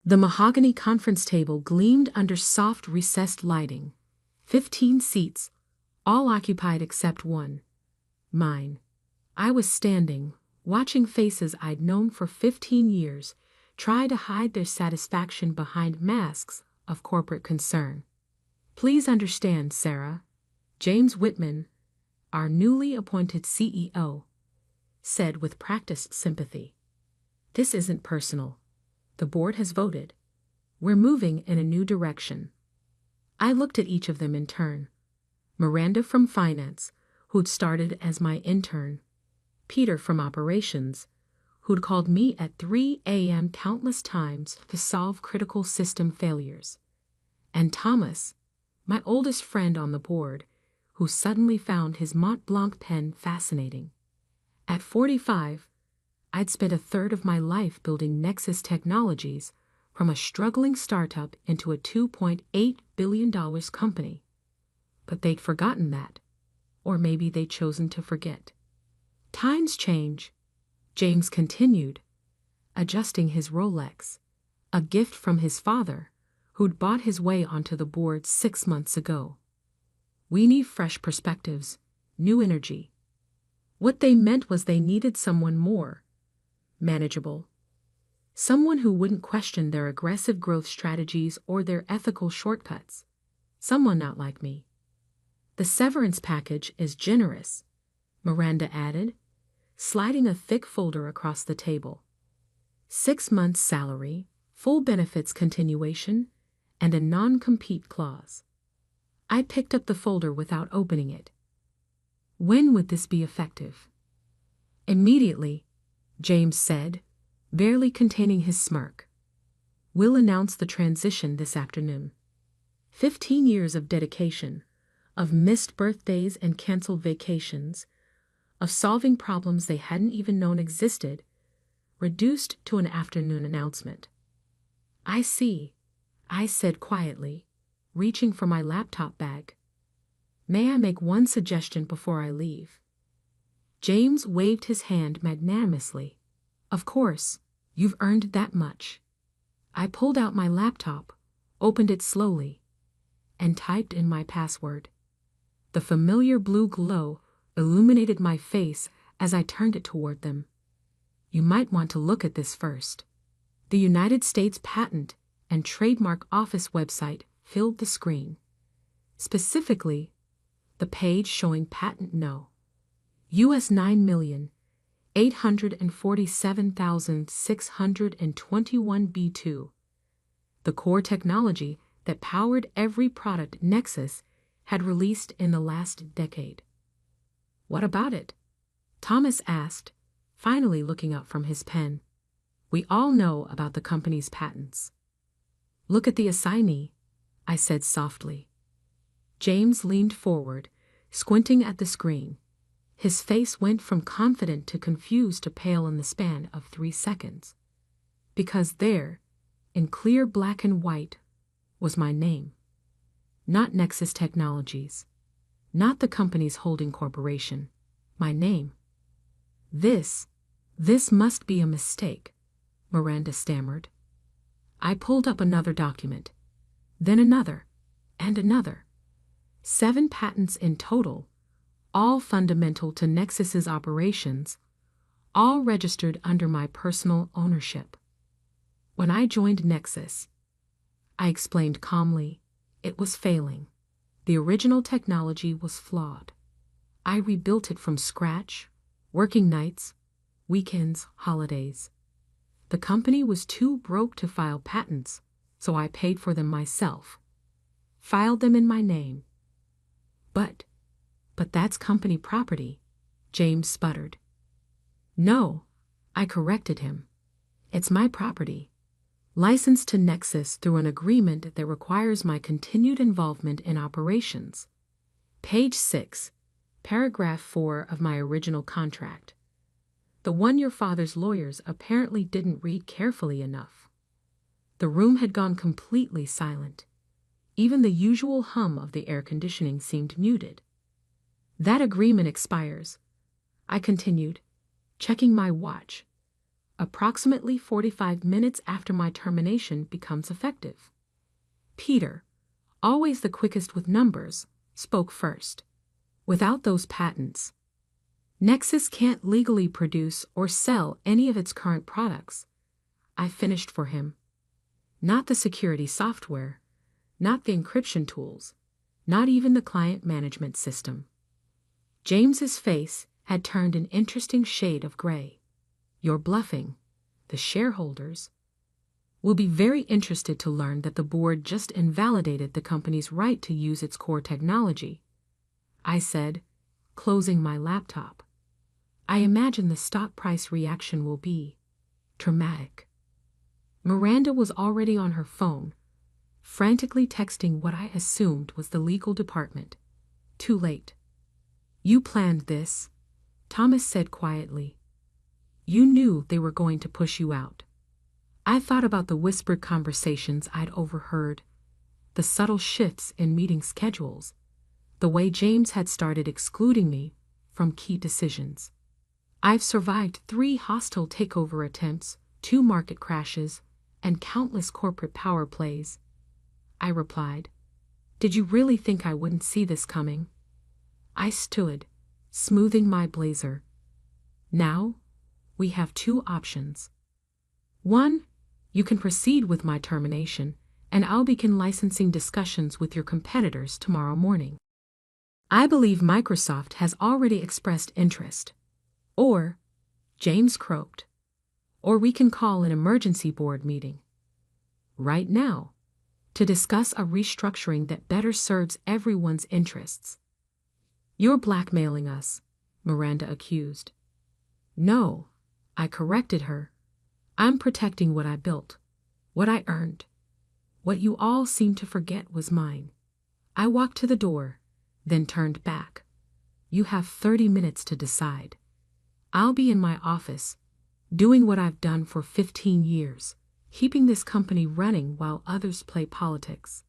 The mahogany conference table gleamed under soft recessed lighting. 15 seats, all occupied except one. Mine. I was standing, watching faces I'd known for 15 years try to hide their satisfaction behind masks of corporate concern. Please understand, Sarah, James Whitman, our newly appointed CEO, said with practiced sympathy. This isn't personal. The board has voted. We're moving in a new direction. I looked at each of them in turn. Miranda from finance, who'd started as my intern. Peter from operations, who'd called me at 3 a.m. countless times to solve critical system failures. And Thomas, my oldest friend on the board, who suddenly found his Mont Blanc pen fascinating. At 45, I'd spent a third of my life building Nexus Technologies from a struggling startup into a $2.8 billion company. But they'd forgotten that. Or maybe they'd chosen to forget. Times change, James continued, adjusting his Rolex, a gift from his father, who'd bought his way onto the board 6 months ago. We need fresh perspectives, new energy. What they meant was they needed someone more manageable. Someone who wouldn't question their aggressive growth strategies or their ethical shortcuts. Someone not like me. The severance package is generous, Miranda added, sliding a thick folder across the table. 6 months' salary, full benefits continuation, and a non-compete clause. I picked up the folder without opening it. When would this be effective? Immediately, James said, barely containing his smirk. We'll announce the transition this afternoon. 15 years of dedication, of missed birthdays and canceled vacations, of solving problems they hadn't even known existed, reduced to an afternoon announcement. I see, I said quietly, reaching for my laptop bag. May I make one suggestion before I leave? James waved his hand magnanimously. Of course, you've earned that much. I pulled out my laptop, opened it slowly, and typed in my password. The familiar blue glow illuminated my face as I turned it toward them. You might want to look at this first. The United States Patent and Trademark Office website filled the screen. Specifically, the page showing patent no. US 9,847,621 B2. The core technology that powered every product Nexus had released in the last decade. What about it? Thomas asked, finally looking up from his pen. We all know about the company's patents. Look at the assignee, I said softly. James leaned forward, squinting at the screen. His face went from confident to confused to pale in the span of 3 seconds. Because there, in clear black and white, was my name. Not Nexus Technologies. Not the company's holding corporation. My name. This must be a mistake, Miranda stammered. I pulled up another document, then another, and another. 7 patents in total, all fundamental to Nexus's operations, all registered under my personal ownership. When I joined Nexus, I explained calmly, it was failing. The original technology was flawed. I rebuilt it from scratch, working nights, weekends, holidays. The company was too broke to file patents, so I paid for them myself. Filed them in my name. But that's company property, James sputtered. No, I corrected him. It's my property. Licensed to Nexus through an agreement that requires my continued involvement in operations. Page 6, paragraph 4 of my original contract. The one your father's lawyers apparently didn't read carefully enough. The room had gone completely silent. Even the usual hum of the air conditioning seemed muted. That agreement expires, I continued, checking my watch. approximately 45 minutes after my termination becomes effective. Peter, always the quickest with numbers, spoke first. Without those patents, Nexus can't legally produce or sell any of its current products. I finished for him. Not the security software, not the encryption tools, not even the client management system. James's face had turned an interesting shade of gray. You're bluffing. The shareholders will be very interested to learn that the board just invalidated the company's right to use its core technology, I said, closing my laptop. I imagine the stock price reaction will be dramatic. Miranda was already on her phone, frantically texting what I assumed was the legal department. Too late. You planned this, Thomas said quietly. You knew they were going to push you out. I thought about the whispered conversations I'd overheard, the subtle shifts in meeting schedules, the way James had started excluding me from key decisions. I've survived 3 hostile takeover attempts, 2 market crashes, and countless corporate power plays, I replied. Did you really think I wouldn't see this coming? I stood, smoothing my blazer. Now, we have 2 options. 1, you can proceed with my termination, and I'll begin licensing discussions with your competitors tomorrow morning. I believe Microsoft has already expressed interest. Or, James croaked, or we can call an emergency board meeting. Right now, to discuss a restructuring that better serves everyone's interests. You're blackmailing us, Miranda accused. No, I corrected her. I'm protecting what I built, what I earned. What you all seem to forget was mine. I walked to the door, then turned back. You have 30 minutes to decide. I'll be in my office, doing what I've done for 15 years, keeping this company running while others play politics.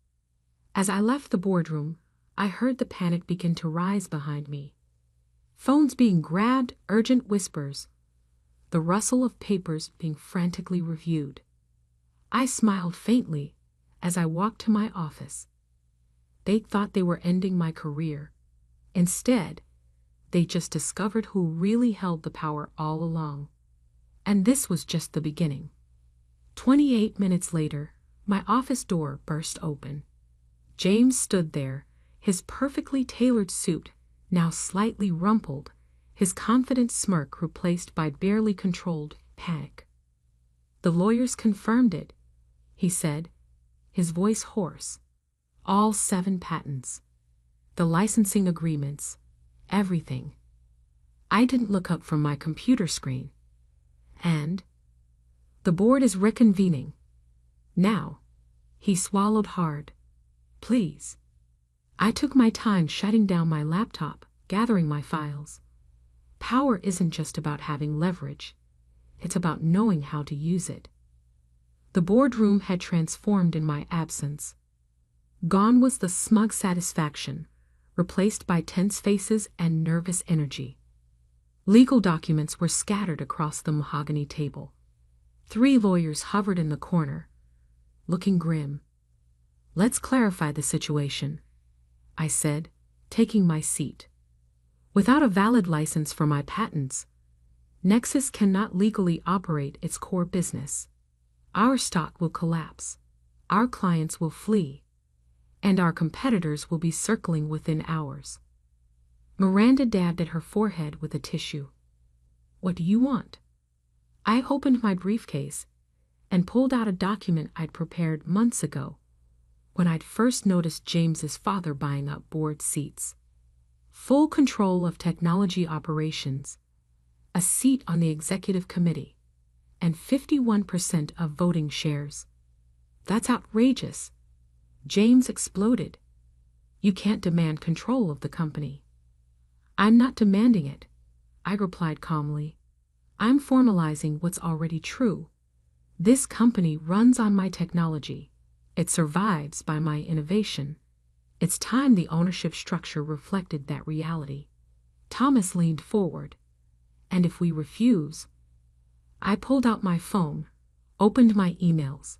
As I left the boardroom, I heard the panic begin to rise behind me. Phones being grabbed, urgent whispers, the rustle of papers being frantically reviewed. I smiled faintly as I walked to my office. They thought they were ending my career. Instead, they just discovered who really held the power all along. And this was just the beginning. 28 minutes later, my office door burst open. James stood there, his perfectly tailored suit now slightly rumpled, his confident smirk replaced by barely controlled panic. The lawyers confirmed it, he said, his voice hoarse. All 7 patents, the licensing agreements, everything. I didn't look up from my computer screen. And the board is reconvening. Now, he swallowed hard. Please. I took my time shutting down my laptop, gathering my files. Power isn't just about having leverage. It's about knowing how to use it. The boardroom had transformed in my absence. Gone was the smug satisfaction, replaced by tense faces and nervous energy. Legal documents were scattered across the mahogany table. 3 lawyers hovered in the corner, looking grim. Let's clarify the situation, I said, taking my seat. Without a valid license for my patents, Nexus cannot legally operate its core business. Our stock will collapse, our clients will flee, and our competitors will be circling within hours. Miranda dabbed at her forehead with a tissue. What do you want? I opened my briefcase and pulled out a document I'd prepared months ago, when I'd first noticed James's father buying up board seats. Full control of technology operations, a seat on the executive committee, and 51% of voting shares. That's outrageous. James exploded. You can't demand control of the company. I'm not demanding it, I replied calmly. I'm formalizing what's already true. This company runs on my technology. It survives by my innovation. It's time the ownership structure reflected that reality. Thomas leaned forward. And if we refuse? I pulled out my phone, opened my emails.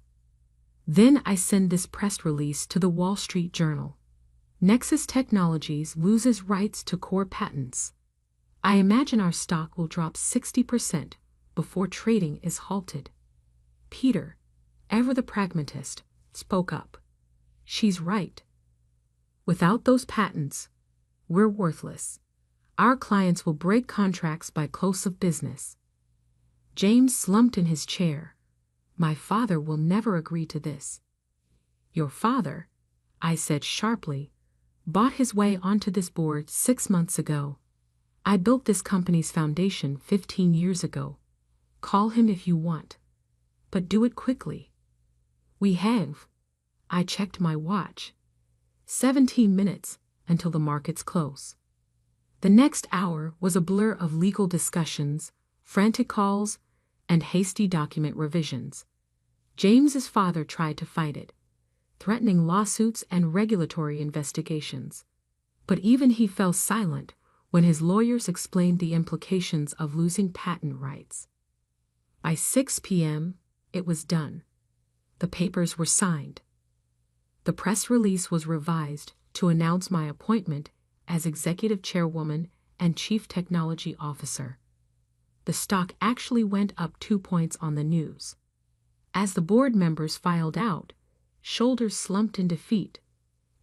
Then I send this press release to the Wall Street Journal. Nexus Technologies loses rights to core patents. I imagine our stock will drop 60% before trading is halted. Peter, ever the pragmatist, spoke up. She's right. Without those patents, we're worthless. Our clients will break contracts by close of business. James slumped in his chair. My father will never agree to this. Your father, I said sharply, bought his way onto this board 6 months ago. I built this company's foundation 15 years ago. Call him if you want. But do it quickly. We have. I checked my watch. 17 minutes until the markets close. The next hour was a blur of legal discussions, frantic calls, and hasty document revisions. James's father tried to fight it, threatening lawsuits and regulatory investigations. But even he fell silent when his lawyers explained the implications of losing patent rights. By 6 p.m., it was done. The papers were signed. The press release was revised to announce my appointment as Executive Chairwoman and Chief Technology Officer. The stock actually went up 2 points on the news. As the board members filed out, shoulders slumped in defeat.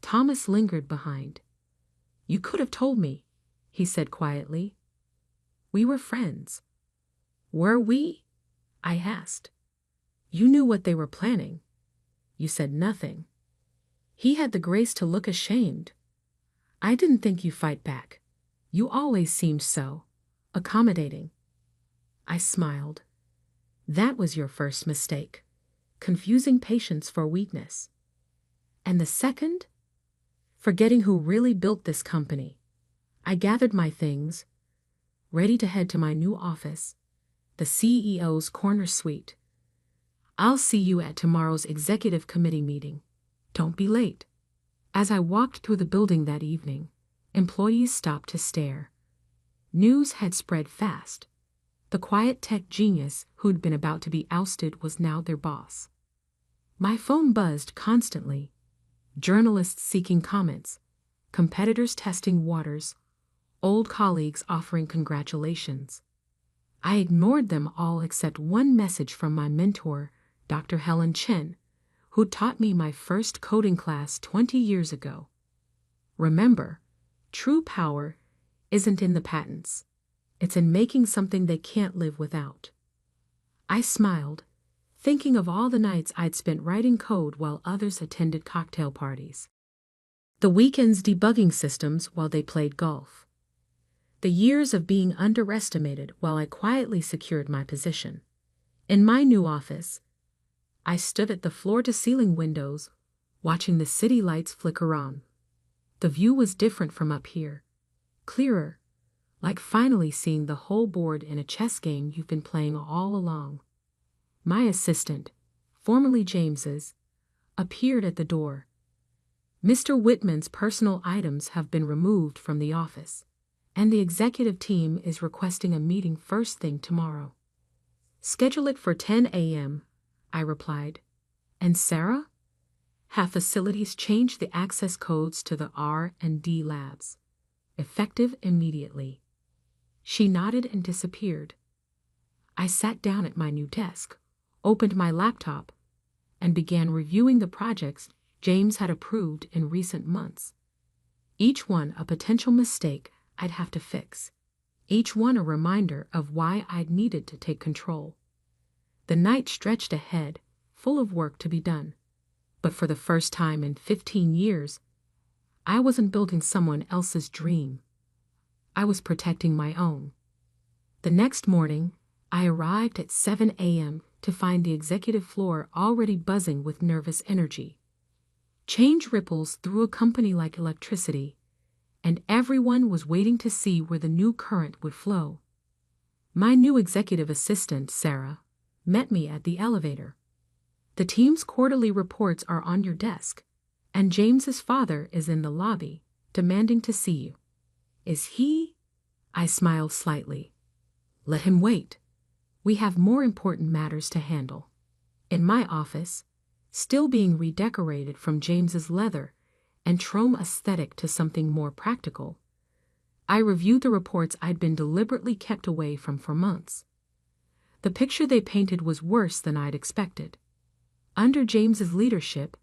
Thomas lingered behind. You could have told me, he said quietly. We were friends. Were we? I asked. You knew what they were planning. You said nothing. He had the grace to look ashamed. I didn't think you fight back. You always seemed so accommodating. I smiled. That was your first mistake, confusing patience for weakness. And the second? Forgetting who really built this company. I gathered my things, ready to head to my new office, the CEO's corner suite. I'll see you at tomorrow's executive committee meeting. Don't be late. As I walked through the building that evening, employees stopped to stare. News had spread fast. The quiet tech genius who'd been about to be ousted was now their boss. My phone buzzed constantly. Journalists seeking comments, competitors testing waters, old colleagues offering congratulations. I ignored them all except one message from my mentor, Dr. Helen Chen, who taught me my first coding class 20 years ago. Remember, true power isn't in the patents. It's in making something they can't live without. I smiled, thinking of all the nights I'd spent writing code while others attended cocktail parties. The weekends debugging systems while they played golf. The years of being underestimated while I quietly secured my position. In my new office, I stood at the floor-to-ceiling windows, watching the city lights flicker on. The view was different from up here, clearer, like finally seeing the whole board in a chess game you've been playing all along. My assistant, formerly James's, appeared at the door. Mr. Whitman's personal items have been removed from the office, and the executive team is requesting a meeting first thing tomorrow. Schedule it for 10 a.m., I replied. And Sarah? Have facilities changed the access codes to the R&D labs, effective immediately. She nodded and disappeared. I sat down at my new desk, opened my laptop, and began reviewing the projects James had approved in recent months. Each one a potential mistake I'd have to fix. Each one a reminder of why I'd needed to take control. The night stretched ahead, full of work to be done. But for the first time in 15 years, I wasn't building someone else's dream. I was protecting my own. The next morning, I arrived at 7 a.m. to find the executive floor already buzzing with nervous energy. Change ripples through a company like electricity, and everyone was waiting to see where the new current would flow. My new executive assistant, Sarah, met me at the elevator. The team's quarterly reports are on your desk, and James's father is in the lobby, demanding to see you. Is he? I smiled slightly. Let him wait. We have more important matters to handle. In my office, still being redecorated from James's leather and chrome aesthetic to something more practical, I reviewed the reports I'd been deliberately kept away from for months. The picture they painted was worse than I'd expected. Under James's leadership,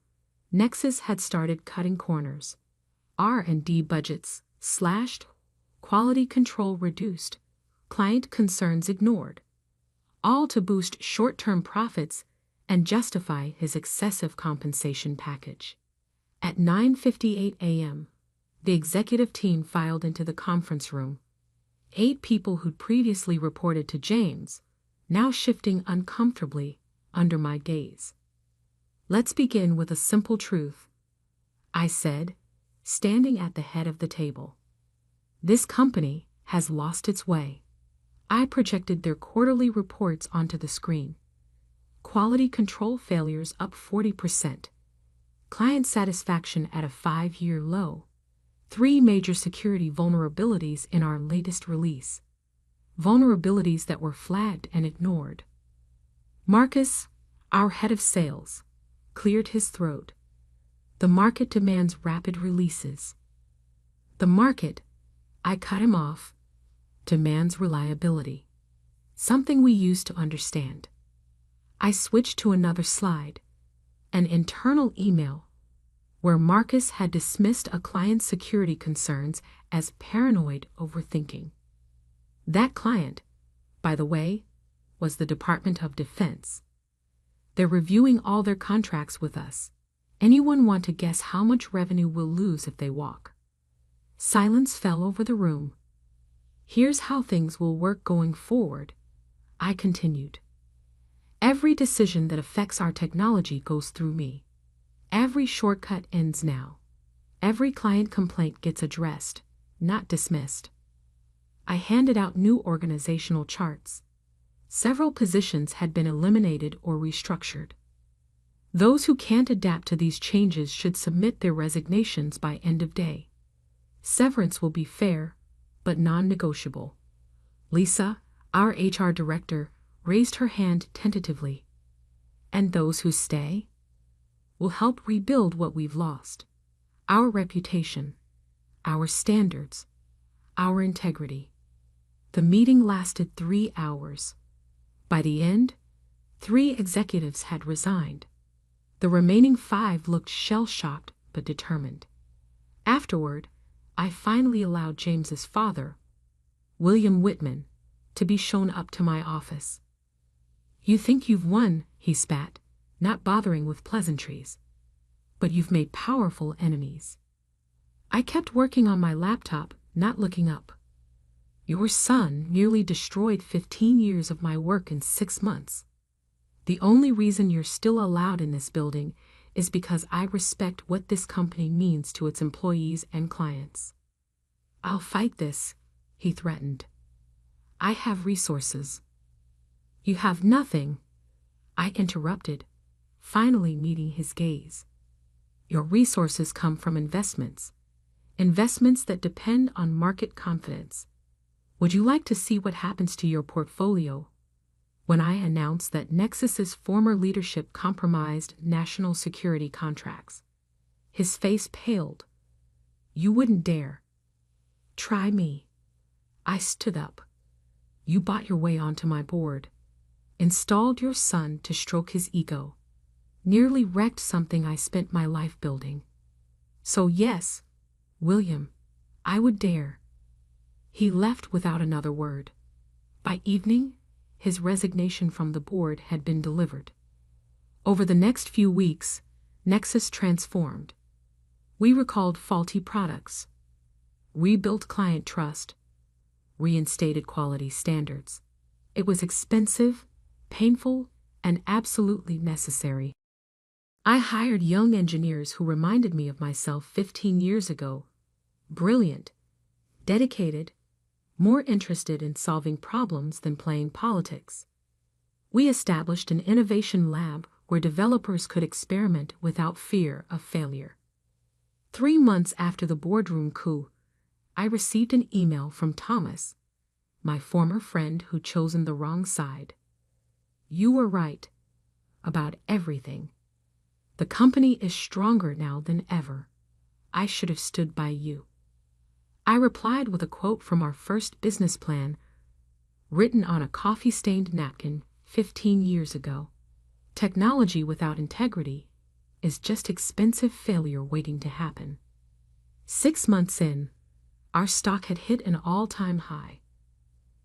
Nexus had started cutting corners. R&D budgets slashed, quality control reduced, client concerns ignored, all to boost short-term profits and justify his excessive compensation package. At 9:58 a.m., the executive team filed into the conference room. 8 people who'd previously reported to James, now shifting uncomfortably under my gaze. "Let's begin with a simple truth," I said, standing at the head of the table. "This company has lost its way." I projected their quarterly reports onto the screen. Quality control failures up 40%. Client satisfaction at a 5-year low. 3 major security vulnerabilities in our latest release. Vulnerabilities that were flagged and ignored. Marcus, our head of sales, cleared his throat. "The market demands rapid releases." "The market," I cut him off, "demands reliability. Something we used to understand." I switched to another slide, an internal email, where Marcus had dismissed a client's security concerns as paranoid overthinking. That client, by the way, was the Department of Defense. They're reviewing all their contracts with us. Anyone want to guess how much revenue we'll lose if they walk? Silence fell over the room. "Here's how things will work going forward," I continued. "Every decision that affects our technology goes through me. Every shortcut ends now. Every client complaint gets addressed, not dismissed." I handed out new organizational charts. Several positions had been eliminated or restructured. Those who can't adapt to these changes should submit their resignations by end of day. Severance will be fair, but non-negotiable. Lisa, our HR director, raised her hand tentatively. "And those who stay? Will help rebuild what we've lost. Our reputation, our standards, our integrity." The meeting lasted 3 hours. By the end, 3 executives had resigned. The remaining 5 looked shell-shocked but determined. Afterward, I finally allowed James's father, William Whitman, to be shown up to my office. "You think you've won," he spat, not bothering with pleasantries. "But you've made powerful enemies." I kept working on my laptop, not looking up. "Your son nearly destroyed 15 years of my work in 6 months. The only reason you're still allowed in this building is because I respect what this company means to its employees and clients." "I'll fight this," he threatened. "I have resources." "You have nothing," I interrupted, finally meeting his gaze. "Your resources come from investments. Investments that depend on market confidence. Would you like to see what happens to your portfolio?" When I announced that Nexus's former leadership compromised national security contracts, his face paled. "You wouldn't dare." "Try me." I stood up. "You bought your way onto my board, installed your son to stroke his ego, nearly wrecked something I spent my life building. So yes, William, I would dare." He left without another word. By evening, his resignation from the board had been delivered. Over the next few weeks, Nexus transformed. We recalled faulty products, rebuilt client trust, reinstated quality standards. It was expensive, painful, and absolutely necessary. I hired young engineers who reminded me of myself 15 years ago. Brilliant, dedicated, more interested in solving problems than playing politics. We established an innovation lab where developers could experiment without fear of failure. 3 months after the Boardroom coup, I received an email from Thomas, my former friend who'd chosen the wrong side. You were right about everything. The company is stronger now than ever. I should have stood by you." I replied with a quote from our first business plan, written on a coffee-stained napkin 15 years ago. "Technology without integrity is just expensive failure waiting to happen." 6 months in, our stock had hit an all-time high.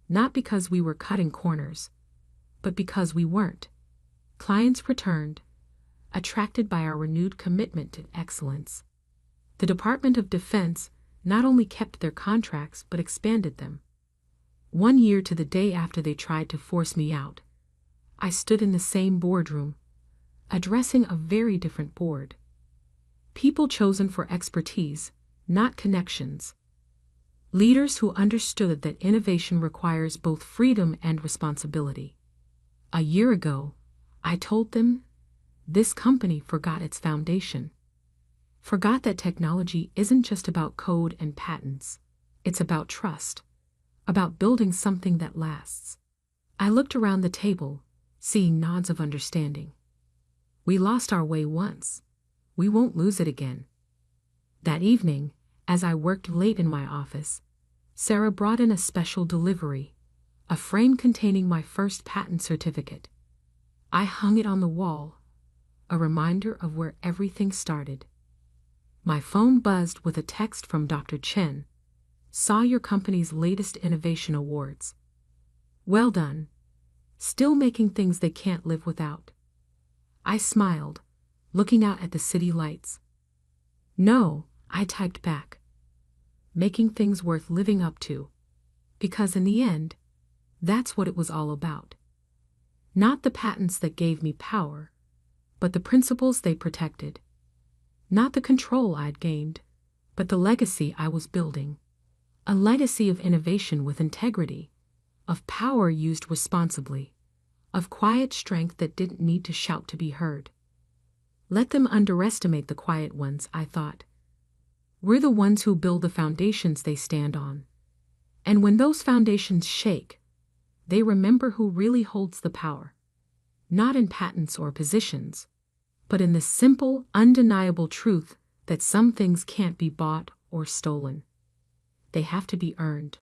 Not because we were cutting corners, but because we weren't. Clients returned, attracted by our renewed commitment to excellence. The Department of Defense not only kept their contracts but expanded them. 1 year to the day after they tried to force me out, I stood in the same boardroom, addressing a very different board. People chosen for expertise, not connections. Leaders who understood that innovation requires both freedom and responsibility. A year ago, I told them, this company forgot its foundation. Forgot that technology isn't just about code and patents. It's about trust, about building something that lasts. I looked around the table, seeing nods of understanding. We lost our way once. We won't lose it again. That evening, as I worked late in my office, Sarah brought in a special delivery, a frame containing my first patent certificate. I hung it on the wall, a reminder of where everything started. My phone buzzed with a text from Dr. Chen. "Saw your company's latest innovation awards. Well done. Still making things they can't live without." I smiled, looking out at the city lights. "No," I typed back. "Making things worth living up to." Because in the end, that's what it was all about. Not the patents that gave me power, but the principles they protected. Not the control I'd gained, but the legacy I was building. A legacy of innovation with integrity, of power used responsibly, of quiet strength that didn't need to shout to be heard. Let them underestimate the quiet ones, I thought. We're the ones who build the foundations they stand on. And when those foundations shake, they remember who really holds the power. Not in patents or positions, but in the simple, undeniable truth that some things can't be bought or stolen. They have to be earned.